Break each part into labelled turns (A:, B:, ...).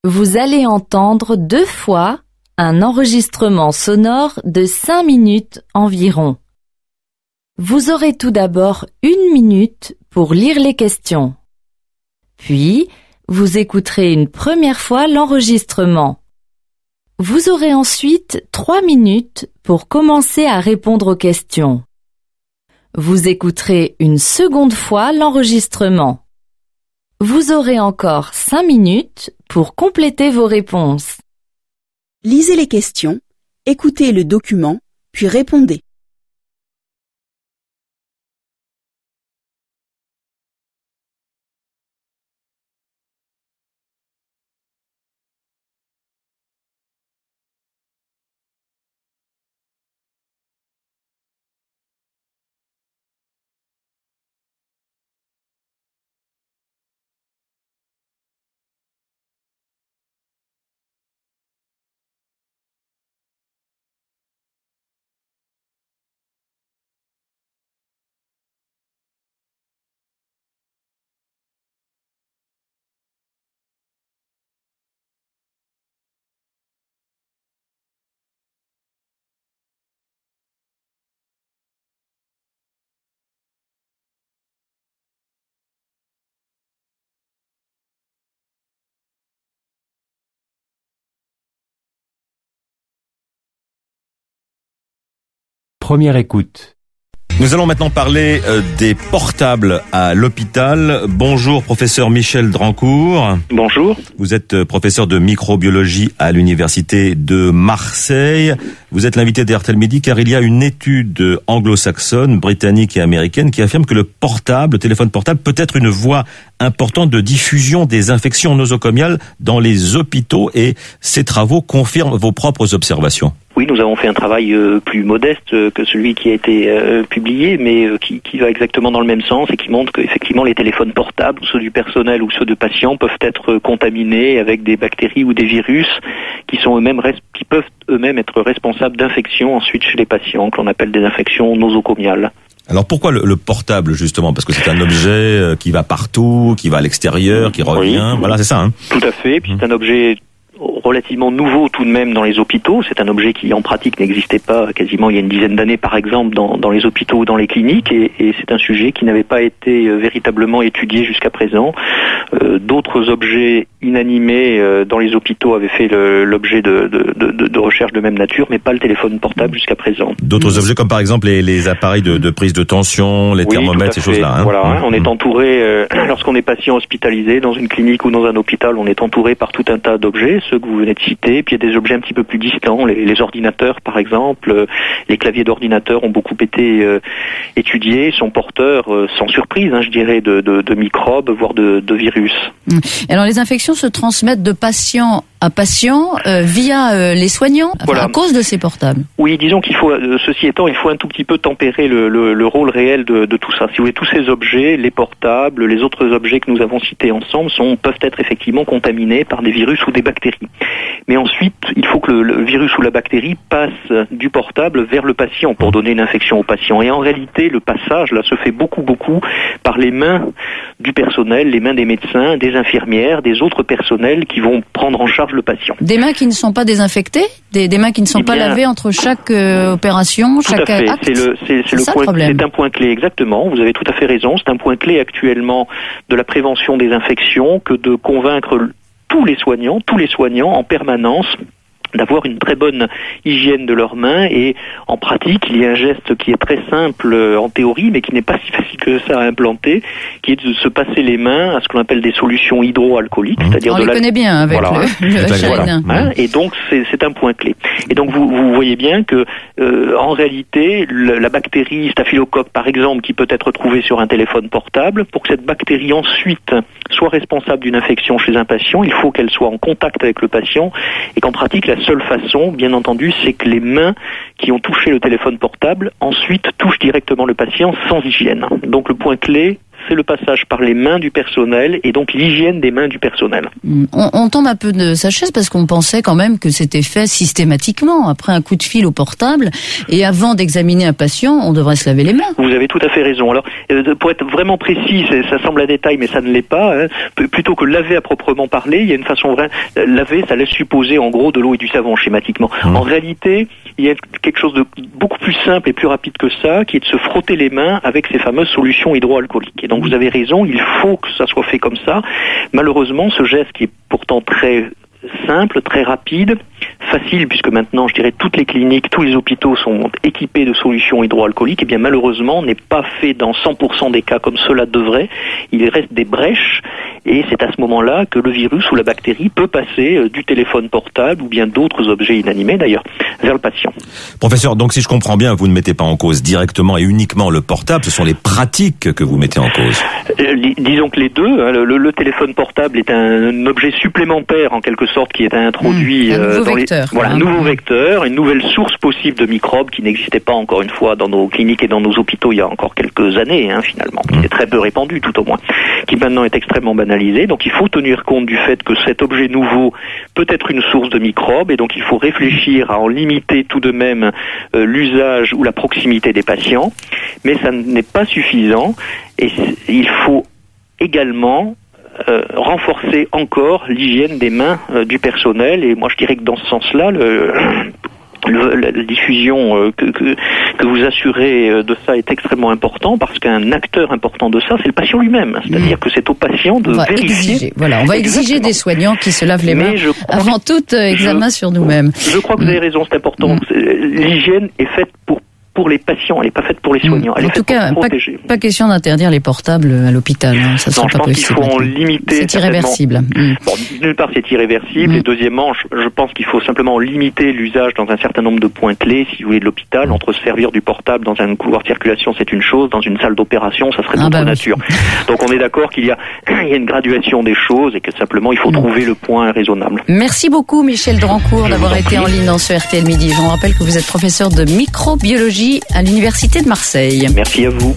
A: Vous allez entendre 2 fois un enregistrement sonore de 5 minutes environ. Vous aurez tout d'abord 1 minute pour lire les questions. Puis, vous écouterez une première fois l'enregistrement. Vous aurez ensuite 3 minutes pour commencer à répondre aux questions. Vous écouterez une seconde fois l'enregistrement. Vous aurez encore 5 minutes pour compléter vos réponses.
B: Lisez les questions, écoutez le document, puis répondez.
C: Première écoute.
D: Nous allons maintenant parler des portables à l'hôpital. Bonjour professeur Michel Drancourt.
E: Bonjour.
D: Vous êtes professeur de microbiologie à l'université de Marseille. Vous êtes l'invité d'RTL Midi car il y a une étude anglo-saxonne, britannique et américaine qui affirme que le téléphone portable peut être une voie importante de diffusion des infections nosocomiales dans les hôpitaux et ces travaux confirment vos propres observations.
E: Oui, nous avons fait un travail plus modeste que celui qui a été publié, mais qui va exactement dans le même sens et qui montre qu'effectivement les téléphones portables, ceux du personnel ou ceux de patients, peuvent être contaminés avec des bactéries ou des virus qui peuvent eux-mêmes être responsables d'infections ensuite chez les patients, que l'on appelle des infections nosocomiales.
D: Alors pourquoi le portable justement ? Parce que c'est un objet qui va partout, qui va à l'extérieur, qui revient, oui. Voilà, c'est ça. Hein.
E: Tout à fait, puis c'est un objet relativement nouveau tout de même dans les hôpitaux. C'est un objet qui en pratique n'existait pas quasiment il y a une dizaine d'années par exemple dans les hôpitaux ou dans les cliniques et c'est un sujet qui n'avait pas été véritablement étudié jusqu'à présent. D'autres objets inanimés dans les hôpitaux avaient fait l'objet de recherches de même nature, mais pas le téléphone portable jusqu'à présent.
D: D'autres objets comme par exemple les appareils de prise de tension, les thermomètres, ces choses-là. Hein.
E: Voilà, on est entouré, lorsqu'on est patient hospitalisé dans une clinique ou dans un hôpital, on est entouré par tout un tas d'objets, ceux que vous venez de citer, puis il y a des objets un petit peu plus distants, les ordinateurs par exemple, les claviers d'ordinateurs ont beaucoup été étudiés, sont porteurs, sans surprise, je dirais, de microbes, voire de virus.
F: Alors les infections se transmettent de patient à patient via les soignants, à cause de ces portables.
E: Oui, disons qu'il faut, ceci étant, il faut un tout petit peu tempérer le rôle réel de tout ça. Si vous voulez, tous ces objets, les portables, les autres objets que nous avons cités ensemble, peuvent être effectivement contaminés par des virus ou des bactéries. Mais ensuite, il faut que le virus ou la bactérie passe du portable vers le patient pour donner une infection au patient. Et en réalité, le passage là se fait beaucoup par les mains du personnel, les mains des médecins, des infirmières, des autres personnels qui vont prendre en charge le patient.
F: Des mains qui ne sont pas désinfectées, des mains qui ne sont pas lavées entre chaque opération, chaque acte.
E: C'est un point clé, exactement. Vous avez tout à fait raison. C'est un point clé actuellement de la prévention des infections que de convaincre tous les soignants en permanence d'avoir une très bonne hygiène de leurs mains et en pratique, il y a un geste qui est très simple en théorie mais qui n'est pas si facile que ça à implanter, qui est de se passer les mains à ce qu'on appelle des solutions hydroalcooliques, c'est-à-dire
F: on les connaît bien avec le
E: Chine. Et donc c'est un point clé. Et donc vous voyez bien que en réalité, la bactérie staphylocoque par exemple qui peut être trouvée sur un téléphone portable, pour que cette bactérie ensuite soit responsable d'une infection chez un patient, il faut qu'elle soit en contact avec le patient et qu'en pratique la seule façon, bien entendu, c'est que les mains qui ont touché le téléphone portable ensuite touchent directement le patient sans hygiène. Donc le point clé, c'est le passage par les mains du personnel et donc l'hygiène des mains du personnel.
F: On tombe un peu de sa chaise parce qu'on pensait quand même que c'était fait systématiquement, après un coup de fil au portable, et avant d'examiner un patient, on devrait se laver les mains.
E: Vous avez tout à fait raison. Alors, pour être vraiment précis, ça semble un détail, mais ça ne l'est pas. Hein. Plutôt que laver à proprement parler, il y a une façon vraie. Laver, ça laisse supposer en gros de l'eau et du savon schématiquement. En réalité, il y a quelque chose de beaucoup plus simple et plus rapide que ça, qui est de se frotter les mains avec ces fameuses solutions hydroalcooliques. Et donc vous avez raison, il faut que ça soit fait comme ça. Malheureusement, ce geste qui est pourtant très simple, très rapide, facile, puisque maintenant, je dirais, toutes les cliniques, tous les hôpitaux sont équipés de solutions hydroalcooliques, et bien malheureusement, n'est pas fait dans 100% des cas comme cela devrait. Il reste des brèches, et c'est à ce moment-là que le virus ou la bactérie peut passer du téléphone portable ou bien d'autres objets inanimés d'ailleurs vers le patient.
D: Professeur, donc si je comprends bien, vous ne mettez pas en cause directement et uniquement le portable, ce sont les pratiques que vous mettez en cause.
E: Disons que les deux, hein, le téléphone portable est un objet supplémentaire en quelque sorte qui est introduit dans un nouveau vecteur, une nouvelle source possible de microbes qui n'existait pas encore une fois dans nos cliniques et dans nos hôpitaux il y a encore quelques années finalement, qui est très peu répandu tout au moins, qui maintenant est extrêmement banalisé. Donc il faut tenir compte du fait que cet objet nouveau peut être une source de microbes et donc il faut réfléchir à en limiter tout de même l'usage ou la proximité des patients, mais ça n'est pas suffisant et il faut également renforcer encore l'hygiène des mains du personnel, et moi je dirais que dans ce sens-là, la diffusion que vous assurez de ça est extrêmement important, parce qu'un acteur important de ça, c'est le patient lui-même. C'est-à-dire que c'est au patient de vérifier.
F: On va exiger des soignants qui se lavent les mains avant tout examen sur nous-mêmes.
E: Je crois que vous avez raison, c'est important. L'hygiène est faite pour les patients, elle n'est pas faite pour les soignants.
F: En tout cas, pas question d'interdire les portables à l'hôpital. Hein. Ça sera pas possible.
E: Je pense qu'il faut en limiter.
F: C'est irréversible.
E: Bon, d'une part, c'est irréversible. Et deuxièmement, je pense qu'il faut simplement limiter l'usage dans un certain nombre de points clés, si vous voulez, de l'hôpital. Entre se servir du portable dans un couloir de circulation, c'est une chose. Dans une salle d'opération, ça serait d'autre nature. Donc on est d'accord qu'il y a une graduation des choses et que simplement il faut trouver le point raisonnable.
F: Merci beaucoup, Michel Drancourt, d'avoir été en ligne dans ce RTL Midi. Je vous rappelle que vous êtes professeur de microbiologie à l'Université de Marseille.
E: Merci à vous.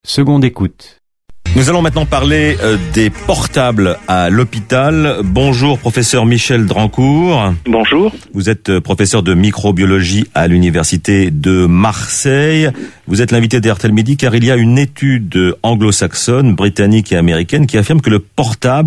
C: Seconde écoute.
D: Nous allons maintenant parler des portables à l'hôpital. Bonjour professeur Michel Drancourt.
E: Bonjour.
D: Vous êtes professeur de microbiologie à l'université de Marseille. Vous êtes l'invité d'RTL Midi car il y a une étude anglo-saxonne, britannique et américaine qui affirme que le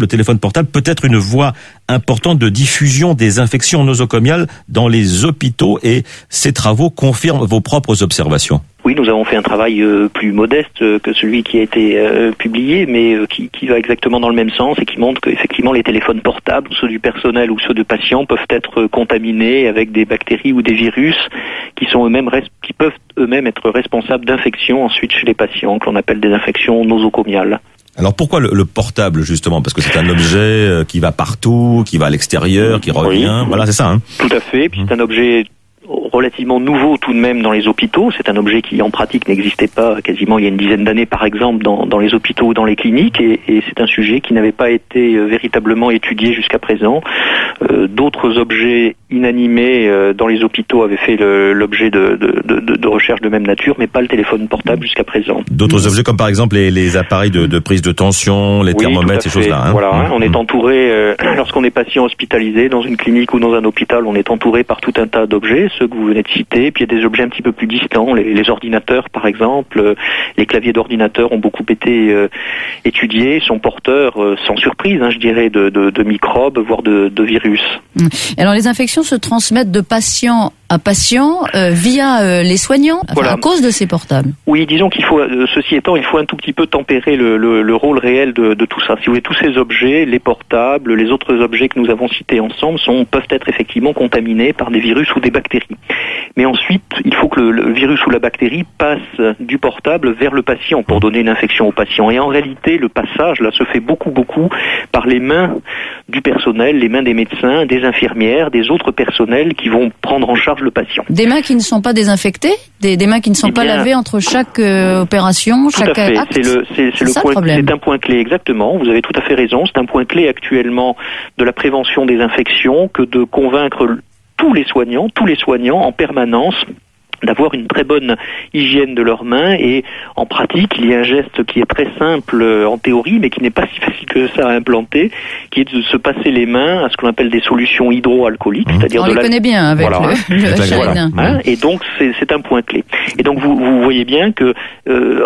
D: téléphone portable peut être une voie importante de diffusion des infections nosocomiales dans les hôpitaux et ces travaux confirment vos propres observations.
E: Oui, nous avons fait un travail plus modeste que celui qui a été publié, mais qui va exactement dans le même sens et qui montre qu'effectivement les téléphones portables, ceux du personnel ou ceux de patients, peuvent être contaminés avec des bactéries ou des virus qui peuvent eux-mêmes être responsables d'infections ensuite chez les patients, que l'on appelle des infections nosocomiales.
D: Alors pourquoi le portable justement ? Parce que c'est un objet qui va partout, qui va à l'extérieur, qui revient. Oui. Voilà, c'est ça.
E: Tout à fait. Puis c'est un objet relativement nouveau tout de même dans les hôpitaux. C'est un objet qui en pratique n'existait pas quasiment il y a une dizaine d'années par exemple dans les hôpitaux ou dans les cliniques et c'est un sujet qui n'avait pas été véritablement étudié jusqu'à présent. D'autres objets inanimés dans les hôpitaux avaient fait l'objet de recherches de même nature, mais pas le téléphone portable jusqu'à présent.
D: D'autres objets comme par exemple les appareils de prise de tension, les thermomètres, ces choses-là.
E: Voilà, on est entouré, lorsqu'on est patient hospitalisé dans une clinique ou dans un hôpital, on est entouré par tout un tas d'objets, ceux que vous venez de citer, puis il y a des objets un petit peu plus distants, les ordinateurs par exemple, les claviers d'ordinateurs ont beaucoup été étudiés, sont porteurs, sans surprise, je dirais, de microbes, voire de virus.
F: Alors les infections se transmettent de patient à patient via les soignants, voilà. À cause de ces portables.
E: Oui, disons qu'il faut, ceci étant, il faut un tout petit peu tempérer le rôle réel de tout ça. Si vous voulez, tous ces objets, les portables, les autres objets que nous avons cités ensemble, peuvent être effectivement contaminés par des virus ou des bactéries. Mais ensuite, il faut que le virus ou la bactérie passe du portable vers le patient pour donner une infection au patient. Et en réalité, le passage là se fait beaucoup par les mains du personnel, les mains des médecins, des infirmières, des autres personnels qui vont prendre en charge le patient.
F: Des mains qui ne sont pas désinfectées, des mains qui ne sont pas lavées entre chaque opération, chaque acte.
E: C'est un point clé, exactement. Vous avez tout à fait raison. C'est un point clé actuellement de la prévention des infections que de convaincre tous les soignants en permanence d'avoir une très bonne hygiène de leurs mains et en pratique, il y a un geste qui est très simple en théorie mais qui n'est pas si facile que ça à implanter, qui est de se passer les mains à ce qu'on appelle des solutions hydroalcooliques, c'est-à-dire
F: on les connaît bien avec le
E: chêne. Et donc c'est un point clé. Et donc vous voyez bien que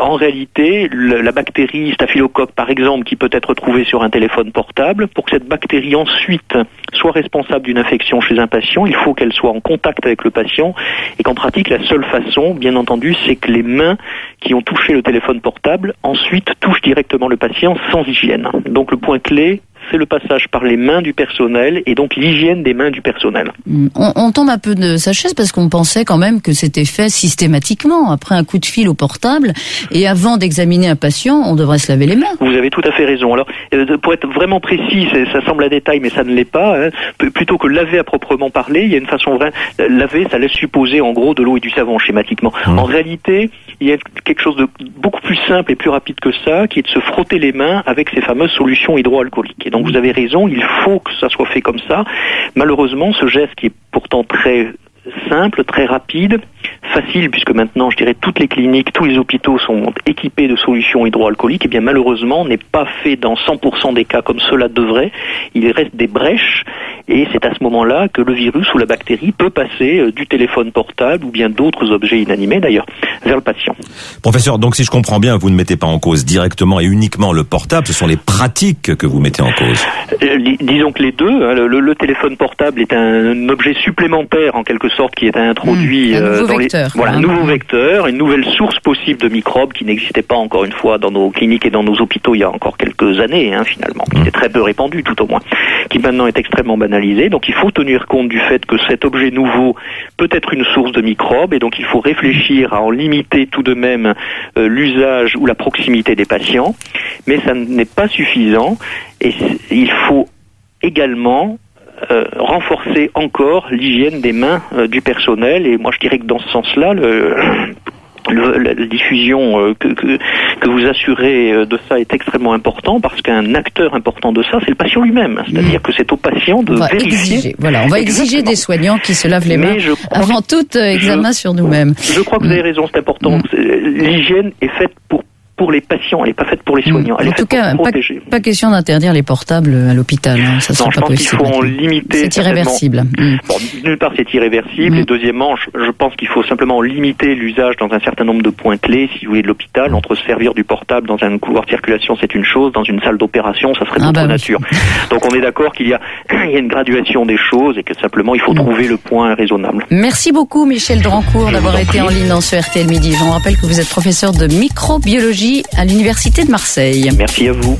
E: en réalité, la bactérie Staphylocoque par exemple qui peut être trouvée sur un téléphone portable, pour que cette bactérie ensuite soit responsable d'une infection chez un patient, il faut qu'elle soit en contact avec le patient et qu'en pratique la seule façon, bien entendu, c'est que les mains qui ont touché le téléphone portable ensuite touchent directement le patient sans hygiène. Donc le point clé, c'est le passage par les mains du personnel et donc l'hygiène des mains du personnel.
F: On tombe un peu de sa chaise parce qu'on pensait quand même que c'était fait systématiquement, après un coup de fil au portable, et avant d'examiner un patient, on devrait se laver les mains.
E: Vous avez tout à fait raison. Alors, pour être vraiment précis, ça semble un détail, mais ça ne l'est pas. Plutôt que laver à proprement parler, il y a une façon vraie. Laver, ça laisse supposer en gros de l'eau et du savon schématiquement. En réalité, il y a quelque chose de beaucoup plus simple et plus rapide que ça, qui est de se frotter les mains avec ces fameuses solutions hydroalcooliques. Et donc vous avez raison, il faut que ça soit fait comme ça. Malheureusement, ce geste qui est pourtant très simple, très rapide, facile, puisque maintenant, je dirais, toutes les cliniques, tous les hôpitaux sont équipés de solutions hydroalcooliques, et bien malheureusement, n'est pas fait dans 100% des cas comme cela devrait. Il reste des brèches, et c'est à ce moment-là que le virus ou la bactérie peut passer du téléphone portable, ou bien d'autres objets inanimés d'ailleurs, vers le patient.
D: Professeur, donc si je comprends bien, vous ne mettez pas en cause directement et uniquement le portable, ce sont les pratiques que vous mettez en cause.
E: Disons que les deux, le téléphone portable est un objet supplémentaire en quelque sorte qui est introduit un nouveau vecteur, une nouvelle source possible de microbes qui n'existait pas encore une fois dans nos cliniques et dans nos hôpitaux il y a encore quelques années finalement, qui était très peu répandu tout au moins, qui maintenant est extrêmement banalisé. Donc il faut tenir compte du fait que cet objet nouveau peut être une source de microbes et donc il faut réfléchir à en limiter tout de même l'usage ou la proximité des patients, mais ça n'est pas suffisant et il faut également renforcer encore l'hygiène des mains du personnel et moi je dirais que dans ce sens-là la diffusion que vous assurez de ça est extrêmement important parce qu'un acteur important de ça c'est le patient lui-même, c'est-à-dire que c'est au patient de vérifier.
F: On va exiger des soignants qui se lavent les mains avant tout examen sur nous-mêmes.
E: Je crois que vous avez raison, c'est important. L'hygiène est faite pour pour les patients, elle n'est pas faite pour les soignants. Elle
F: En
E: est
F: tout
E: faite
F: cas,
E: pour protéger.
F: pas question d'interdire les portables à l'hôpital. Hein. Ça sera
E: Non, je
F: pas
E: pense qu'il
F: possible.
E: faut en limiter.
F: C'est irréversible.
E: Bon, d'une part, c'est irréversible, et deuxièmement, je pense qu'il faut simplement limiter l'usage dans un certain nombre de points clés, si vous voulez, de l'hôpital. Entre se servir du portable dans un couloir de circulation, c'est une chose, dans une salle d'opération, ça serait d'autre nature. Donc on est d'accord qu'il y a une graduation des choses et que simplement il faut trouver le point raisonnable.
F: Merci beaucoup Michel Drancourt d'avoir été en ligne dans ce RTL Midi. Je vous rappelle que vous êtes professeur de microbiologie à l'Université de Marseille.
E: Merci à vous.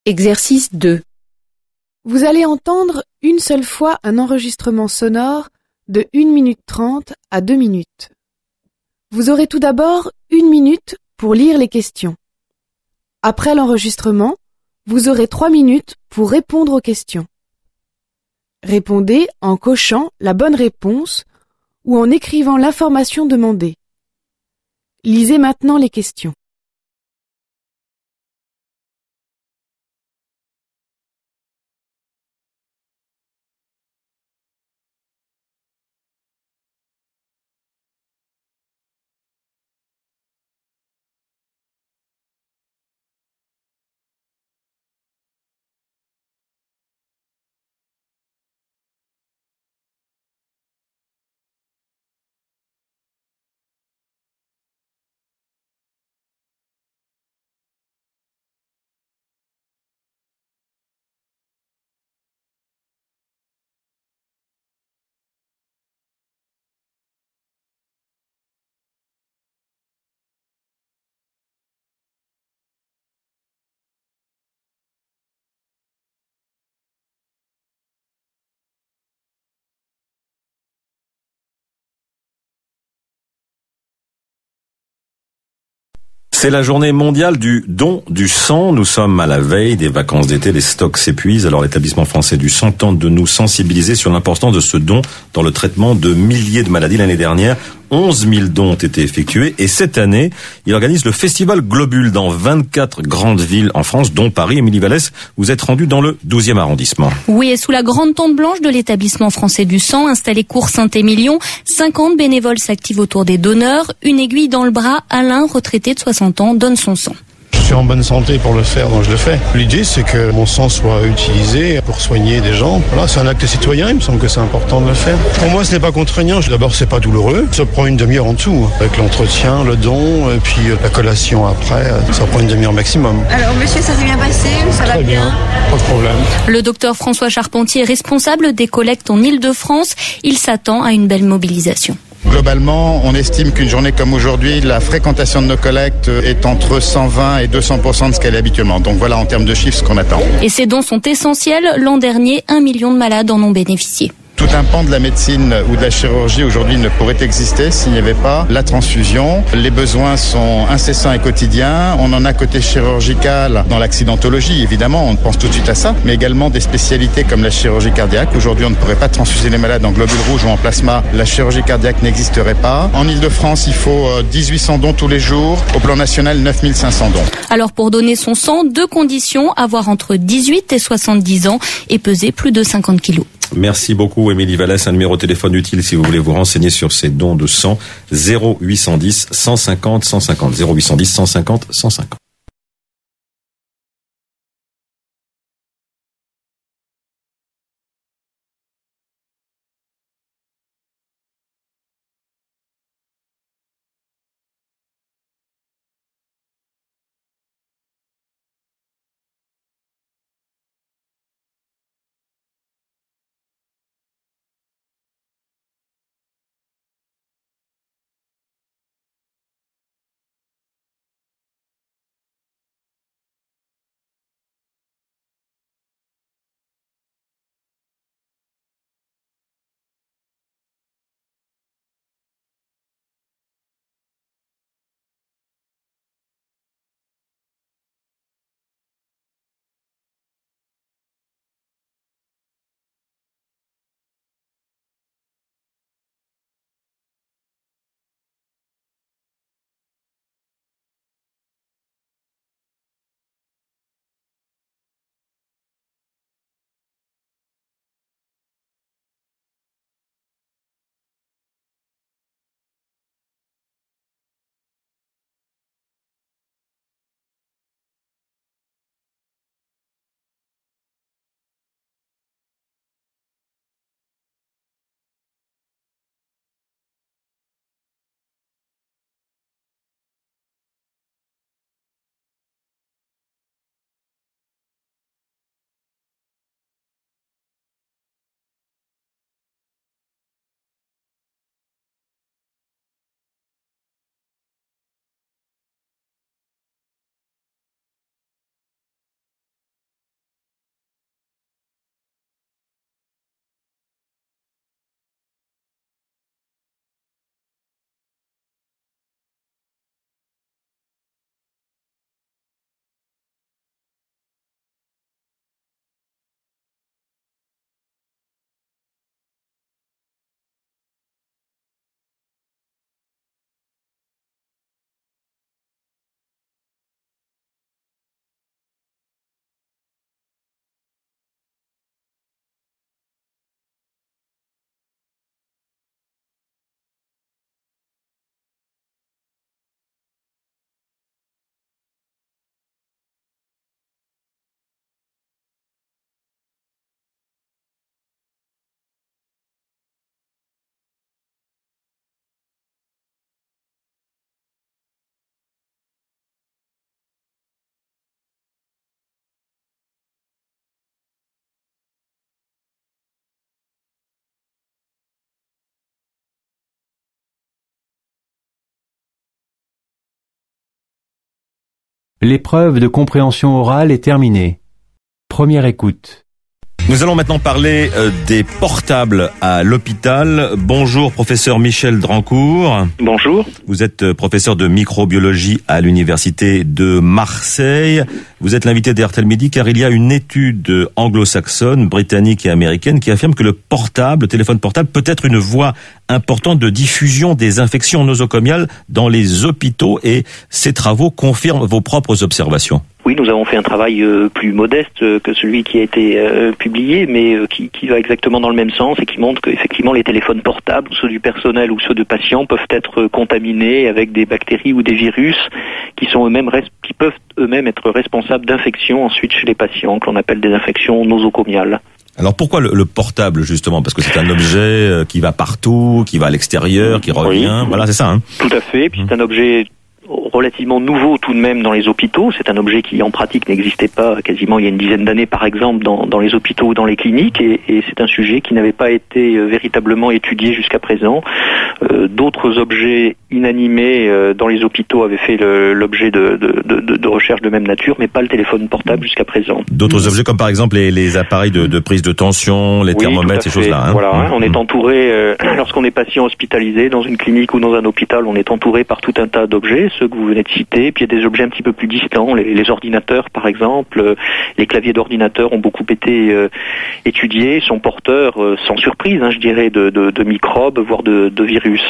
C: Exercice 2. Vous allez entendre une seule fois un enregistrement sonore de 1 minute 30 à 2 minutes. Vous aurez tout d'abord 1 minute pour lire les questions. Après l'enregistrement, vous aurez 3 minutes pour répondre aux questions. Répondez en cochant la bonne réponse ou en écrivant l'information demandée. Lisez maintenant les questions.
D: C'est la journée mondiale du don du sang. Nous sommes à la veille des vacances d'été, les stocks s'épuisent. Alors l'établissement français du sang tente de nous sensibiliser sur l'importance de ce don dans le traitement de milliers de maladies. L'année dernière, 11 000 dons ont été effectués et cette année, il organise le festival Globule dans 24 grandes villes en France, dont Paris. Émilie Vallès, vous êtes rendue dans le 12e arrondissement.
G: Oui, et sous la grande tente blanche de l'établissement français du sang, installé cours Saint-Émilion, 50 bénévoles s'activent autour des donneurs. Une aiguille dans le bras, Alain, retraité de 60 ans, donne son sang.
H: Je suis en bonne santé pour le faire, donc je le fais. L'idée, c'est que mon sang soit utilisé pour soigner des gens. Voilà, c'est un acte citoyen, il me semble que c'est important de le faire. Pour moi, ce n'est pas contraignant. D'abord, c'est pas douloureux. Ça prend une demi-heure en dessous, avec l'entretien, le don, et puis la collation après. Ça prend une demi-heure maximum.
I: Alors, monsieur, ça s'est bien passé? Ça va bien?
H: Pas de problème.
G: Le docteur François Charpentier est responsable des collectes en Île-de-France. Il s'attend à une belle mobilisation.
J: Globalement, on estime qu'une journée comme aujourd'hui, la fréquentation de nos collectes est entre 120 et 200% de ce qu'elle est habituellement. Donc voilà en termes de chiffres ce qu'on attend.
G: Et ces dons sont essentiels. L'an dernier, 1 million de malades en ont bénéficié.
J: Tout un pan de la médecine ou de la chirurgie aujourd'hui ne pourrait exister s'il n'y avait pas la transfusion. Les besoins sont incessants et quotidiens. On en a côté chirurgical dans l'accidentologie, évidemment, on pense tout de suite à ça, mais également des spécialités comme la chirurgie cardiaque. Aujourd'hui, on ne pourrait pas transfuser les malades en globules rouges ou en plasma. La chirurgie cardiaque n'existerait pas. En Île-de-France, il faut 1800 dons tous les jours. Au plan national, 9500 dons.
G: Alors pour donner son sang, 2 conditions, avoir entre 18 et 70 ans et peser plus de 50 kilos.
D: Merci beaucoup, Émilie Vallès. Un numéro de téléphone utile si vous voulez vous renseigner sur ces dons de sang. 0810 150 150. 0810 150 150.
K: L'épreuve de compréhension orale est terminée. Première écoute.
D: Nous allons maintenant parler des portables à l'hôpital. Bonjour professeur Michel Drancourt.
E: Bonjour.
D: Vous êtes professeur de microbiologie à l'université de Marseille. Vous êtes l'invité d'RTL Midi car il y a une étude anglo-saxonne, britannique et américaine qui affirme que le téléphone portable peut être une voie importante de diffusion des infections nosocomiales dans les hôpitaux et ces travaux confirment vos propres observations.
E: Oui, nous avons fait un travail plus modeste que celui qui a été publié, mais qui va exactement dans le même sens et qui montre qu'effectivement les téléphones portables, ceux du personnel ou ceux de patients, peuvent être contaminés avec des bactéries ou des virus qui peuvent eux-mêmes être responsables d'infections ensuite chez les patients, que l'on appelle des infections nosocomiales.
D: Alors pourquoi le portable justement? Parce que c'est un objet qui va partout, qui va à l'extérieur, qui revient, voilà, c'est ça, hein?
E: Tout à fait, puis c'est un objet relativement nouveau tout de même dans les hôpitaux. C'est un objet qui en pratique n'existait pas quasiment il y a une dizaine d'années par exemple dans les hôpitaux ou dans les cliniques et c'est un sujet qui n'avait pas été véritablement étudié jusqu'à présent. D'autres objets inanimés dans les hôpitaux avaient fait l'objet de recherches de même nature, mais pas le téléphone portable jusqu'à présent.
D: D'autres objets comme par exemple les appareils de prise de tension, les thermomètres, ces choses-là. Hein.
E: Voilà, on est entouré, lorsqu'on est patient hospitalisé dans une clinique ou dans un hôpital, on est entouré par tout un tas d'objets, ceux que vous venez de citer, puis il y a des objets un petit peu plus distants, les ordinateurs par exemple, les claviers d'ordinateurs ont beaucoup été étudiés, sont porteurs, sans surprise, je dirais, de microbes, voire de virus.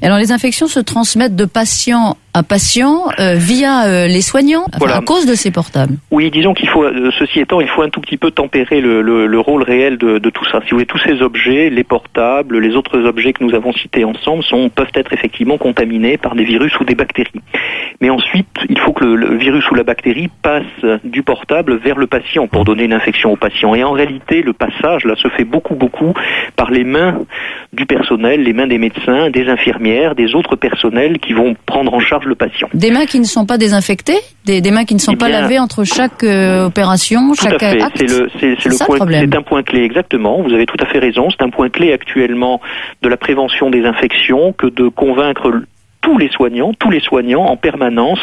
F: Alors les infections se transmettent de patient à patient via les soignants, à cause de ces portables.
E: Oui, disons qu'il faut, ceci étant, il faut un tout petit peu tempérer le rôle réel de tout ça. Si vous voulez, tous ces objets, les portables, les autres objets que nous avons cités ensemble, peuvent être effectivement contaminés par des virus ou des bactéries. Mais ensuite, il faut que le virus ou la bactérie passe du portable vers le patient pour donner une infection au patient. Et en réalité, le passage là se fait beaucoup par les mains du personnel, les mains des médecins, des infirmières, des autres personnels qui vont prendre en charge le patient.
F: Des mains qui ne sont pas désinfectées, des mains qui ne sont pas lavées entre chaque opération, chaque acte.
E: C'est un point clé, exactement. Vous avez tout à fait raison. C'est un point clé actuellement de la prévention des infections que de convaincre tous les soignants en permanence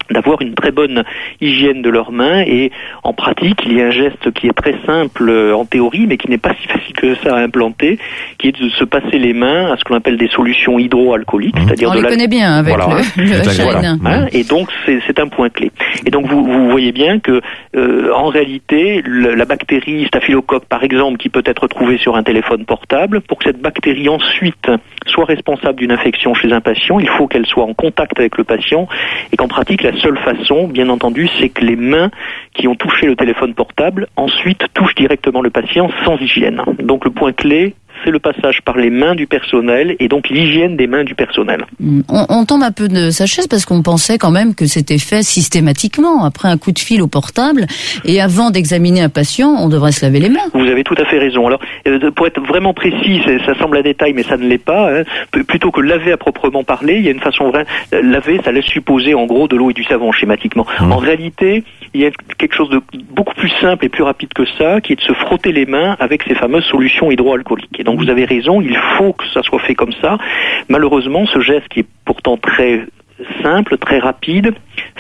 E: d'avoir une très bonne hygiène de leurs mains et en pratique il y a un geste qui est très simple en théorie mais qui n'est pas si facile que ça à implanter, qui est de se passer les mains à ce qu'on appelle des solutions hydroalcooliques, c'est-à-dire
F: on les connaît bien avec le
E: chêne. Et donc c'est un point clé. Et donc vous voyez bien que en réalité la bactérie staphylocoque par exemple qui peut être trouvée sur un téléphone portable, pour que cette bactérie ensuite soit responsable d'une infection chez un patient, il faut qu'elle soit en contact avec le patient et qu'en pratique la seule façon, bien entendu, c'est que les mains qui ont touché le téléphone portable ensuite touchent directement le patient sans hygiène. Donc le point clé, c'est le passage par les mains du personnel et donc l'hygiène des mains du personnel.
F: On tombe un peu de sa chaise parce qu'on pensait quand même que c'était fait systématiquement, après un coup de fil au portable, et avant d'examiner un patient, on devrait se laver les mains.
E: Vous avez tout à fait raison. Alors, pour être vraiment précis, ça semble un détail, mais ça ne l'est pas. Plutôt que laver à proprement parler, il y a une façon vraie. Laver, ça laisse supposer en gros de l'eau et du savon schématiquement. En réalité, il y a quelque chose de beaucoup plus simple et plus rapide que ça, qui est de se frotter les mains avec ces fameuses solutions hydroalcooliques. Et donc vous avez raison, il faut que ça soit fait comme ça. Malheureusement, ce geste qui est pourtant très simple, très rapide,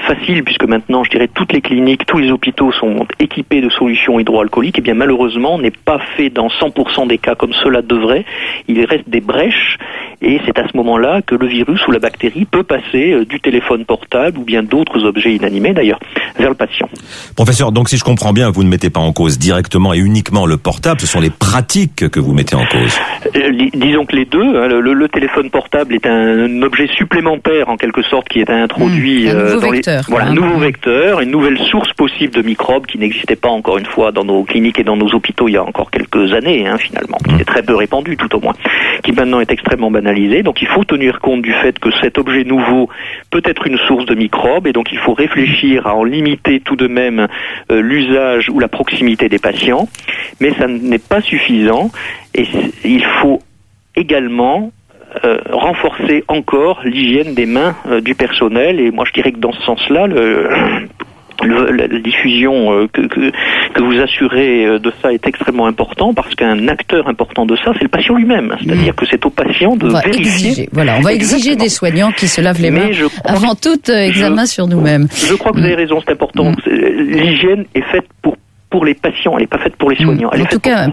E: facile, puisque maintenant, je dirais, toutes les cliniques, tous les hôpitaux sont équipés de solutions hydroalcooliques, et bien malheureusement, n'est pas fait dans 100% des cas comme cela devrait. Il reste des brèches, et c'est à ce moment-là que le virus ou la bactérie peut passer du téléphone portable, ou bien d'autres objets inanimés d'ailleurs, vers le patient.
D: Professeur, donc si je comprends bien, vous ne mettez pas en cause directement et uniquement le portable, ce sont les pratiques que vous mettez en cause.
E: Disons que les deux, le téléphone portable est un objet supplémentaire en quelque sorte qui est introduit un nouveau vecteur, une nouvelle source possible de microbes qui n'existait pas encore une fois dans nos cliniques et dans nos hôpitaux il y a encore quelques années finalement, qui était très peu répandu tout au moins, qui maintenant est extrêmement banalisé. Donc il faut tenir compte du fait que cet objet nouveau peut être une source de microbes et donc il faut réfléchir à en limiter tout de même l'usage ou la proximité des patients, mais ça n'est pas suffisant et il faut également renforcer encore l'hygiène des mains du personnel et moi je dirais que dans ce sens-là la diffusion que vous assurez de ça est extrêmement important parce qu'un acteur important de ça, c'est le patient lui-même. C'est-à-dire que c'est au patient de vérifier.
F: On va exiger des soignants qui se lavent les mains avant tout examen sur nous-mêmes.
E: Je crois que vous avez raison, c'est important. L'hygiène est faite pour les patients, elle n'est pas faite pour les soignants. Elle
F: en tout cas,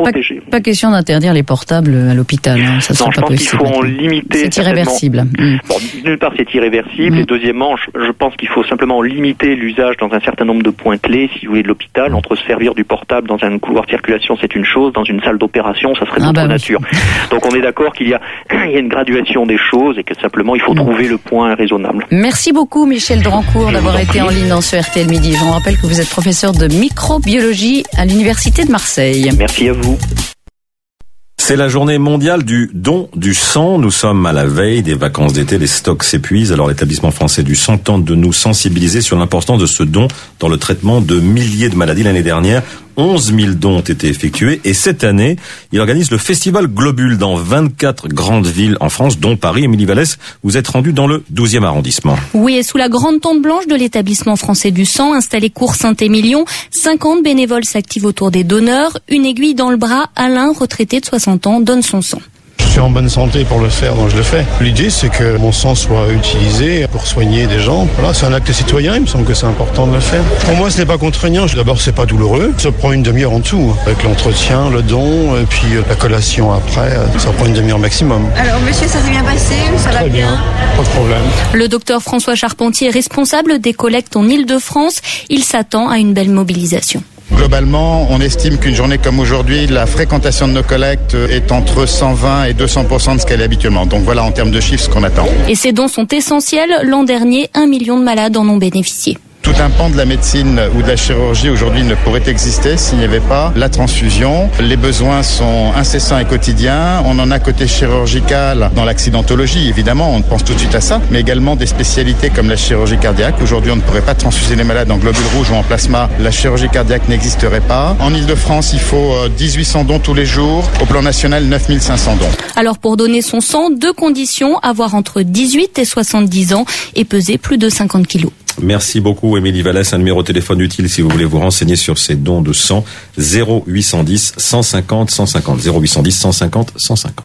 F: pas question d'interdire les portables à l'hôpital. Hein. Ça sera pas possible.
E: Il faut en limiter.
F: C'est irréversible.
E: Bon, d'une part, c'est irréversible. Et deuxièmement, je pense qu'il faut simplement limiter l'usage dans un certain nombre de points clés, si vous voulez, de l'hôpital. Entre se servir du portable dans un couloir de circulation, c'est une chose. Dans une salle d'opération, ça serait d'autre nature. Donc, on est d'accord qu'il y a une graduation des choses et que simplement, il faut trouver le point raisonnable.
F: Merci beaucoup, Michel Drancourt, d'avoir été en ligne dans ce RTL Midi. Je vous rappelle que vous êtes professeur de microbiologie à l'Université de Marseille.
E: Merci à vous.
D: C'est la journée mondiale du don du sang. Nous sommes à la veille des vacances d'été, les stocks s'épuisent. Alors l'établissement français du sang tente de nous sensibiliser sur l'importance de ce don dans le traitement de milliers de maladies. L'année dernière, 11 000 dons ont été effectués et cette année, il organise le festival Globule dans 24 grandes villes en France, dont Paris. Émilie Vallès, vous êtes rendue dans le 12e arrondissement.
G: Oui, et sous la grande tente blanche de l'établissement français du sang, installé cours Saint-Émilion, 50 bénévoles s'activent autour des donneurs. Une aiguille dans le bras, Alain, retraité de 60 ans, donne son sang.
H: Je suis en bonne santé pour le faire, donc je le fais. L'idée, c'est que mon sang soit utilisé pour soigner des gens. Voilà, c'est un acte citoyen, il me semble que c'est important de le faire. Pour moi, ce n'est pas contraignant. D'abord, c'est pas douloureux. Ça prend une demi-heure en dessous. Avec l'entretien, le don, et puis la collation après, ça prend une demi-heure maximum.
I: Alors, monsieur, ça s'est bien passé? Ça va bien?
H: Pas de problème.
G: Le docteur François Charpentier est responsable des collectes en Île-de-France. Il s'attend à une belle mobilisation.
J: Globalement, on estime qu'une journée comme aujourd'hui, la fréquentation de nos collectes est entre 120 et 200% de ce qu'elle est habituellement. Donc voilà en termes de chiffres ce qu'on attend.
G: Et ces dons sont essentiels. L'an dernier, 1 million de malades en ont bénéficié.
J: Tout un pan de la médecine ou de la chirurgie aujourd'hui ne pourrait exister s'il n'y avait pas la transfusion. Les besoins sont incessants et quotidiens. On en a côté chirurgical dans l'accidentologie, évidemment, on pense tout de suite à ça, mais également des spécialités comme la chirurgie cardiaque. Aujourd'hui, on ne pourrait pas transfuser les malades en globules rouges ou en plasma. La chirurgie cardiaque n'existerait pas. En Île-de-France, il faut 1800 dons tous les jours. Au plan national, 9500 dons.
G: Alors pour donner son sang, 2 conditions, avoir entre 18 et 70 ans et peser plus de 50 kilos.
D: Merci beaucoup, Émilie Vallès. Un numéro de téléphone utile si vous voulez vous renseigner sur ces dons de sang. 0810 150 150. 0810 150 150.